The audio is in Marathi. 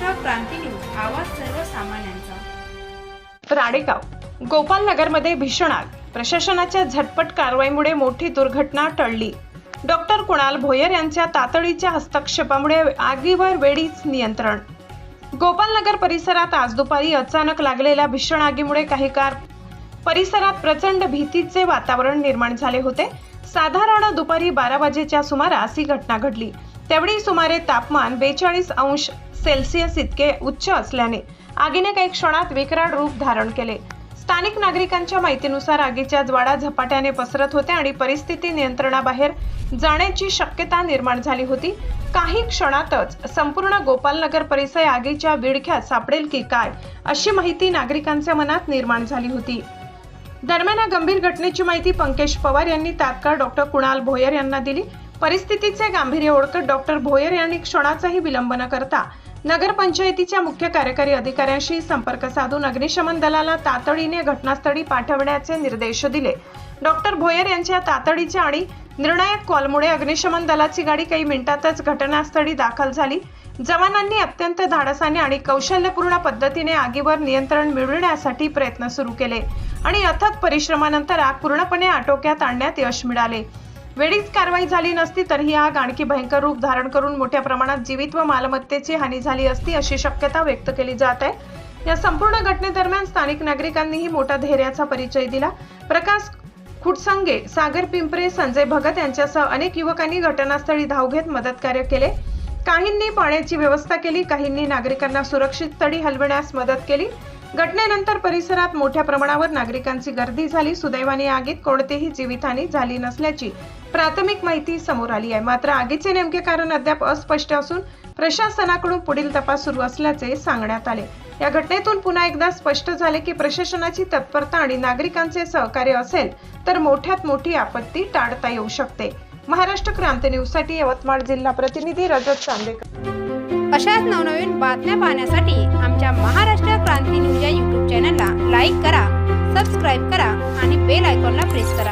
महाराष्ट्र क्रांती न्यूज, आवाज सर्वसामान्यांचा। राडेगाव गोपालनगरमध्ये भीषण आग, प्रशासनाच्या झटपट कारवाईमुळे मोठी दुर्घटना टळली। डॉक्टर कुणाल भोयर यांच्या तातडीच्या हस्तक्षेपामुळे आगीवर वेळीच नियंत्रण। गोपालनगर परिसरात आज दुपारी अचानक लागलेल्या भीषण आगीमुळे काही काळ परिसरात प्रचंड भीतीचे वातावरण निर्माण झाले होते। साधारण दुपारी 12 वाजेच्या सुमारास ही घटना घडली। त्यावेळी सुमारे तापमान 42°C इतके उच्च असल्याने आगीने काही क्षणात विकराळ रूप धारण केले। स्थानिक नागरिकांच्या माहितीनुसार आगीच्या ज्वाळा झपाट्याने पसरत होत्या आणि परिस्थिती नियंत्रणाबाहेर जाण्याची शक्यता निर्माण झाली होती। काही क्षणातच संपूर्ण गोपालनगर परिसर आगीच्या विळख्यात सापडेल की काय अशी माहिती नागरिकांच्या मनात निर्माण झाली होती। दरम्यान या गंभीर घटनेची माहिती पंकज पवार यांनी तात्काळ डॉक्टर कुणाल भोयर यांना दिली। परिस्थितीचे गांभीर्य ओळखत डॉक्टर भोयर यांनी क्षणाचाही विलंब न करता नगरपंचायतीच्या मुख्य कार्यकारी अधिकाऱ्यांशी संपर्क साधून अग्निशमन दलाला तातडीने घटनास्थळी पाठवण्याचे निर्देश दिले। डॉक्टर भोयर यांच्या तातडीच्या आणि निर्णायक कॉलमुळे अग्निशमन दलाची गाडी काही मिनिटातच घटनास्थळी दाखल झाली। जवानांनी अत्यंत धाडसाने आणि कौशल्यपूर्ण पद्धतीने आगीवर नियंत्रण मिळवण्यासाठी प्रयत्न सुरू केले आणि अथक परिश्रमानंतर आग पूर्णपणे आटोक्यात आणण्यात यश मिळाले। वेळीच कारवाई झाली नसती तर ही आग आणखी भयंकर रूप धारण करून मोठ्या प्रमाणात जीवित व मालमत्तेची हानी झाली असती अशी शक्यता व्यक्त केली जात आहे। या संपूर्ण घटनेदरम्यान स्थानिक नागरिकांनीही मोठा धैर्याचा परिचय दिला। प्रकाश खुटसंगे, सागर पिंपरे, संजय भगत यांच्यासह अनेक युवकांनी घटनास्थळी धाव घेत मदतकार्य केले। काहींनी पाण्याची व्यवस्था केली, काहींनी नागरिकांना सुरक्षित स्थळी हलविण्यास मदत केली। घटनेनंतर परिसरात मोठ्या प्रमाणावर नागरिकांची गर्दी झाली। सुदैवाने आगीत कोणतीही जीवितहानी झाली नसल्याची प्राथमिक माहिती समोर आली आहे। मात्र आगीचे नेमके कारण अद्याप अस्पष्ट असून प्रशासनाकडून पुढील तपास सुरू असल्याचे सांगण्यात आले। या घटनेतून पुन्हा एकदा स्पष्ट झाले की प्रशासनाची तत्परता आणि नागरिकांचे सहकार्य असेल तर मोठ्यात मोठी आपत्ती टाळता येऊ शकते। महाराष्ट्र क्रांती न्यूज साठी यवतमाळ जिल्हा प्रतिनिधी रजत चांदेकर। अशाच नवनवीन बातम्या पाहण्यासाठी आमच्या महाराष्ट्र क्रांती न्यूज या YouTube चॅनलला लाईक करा, सबस्क्राईब करा आणि बेल आयकॉनला प्रेस करा।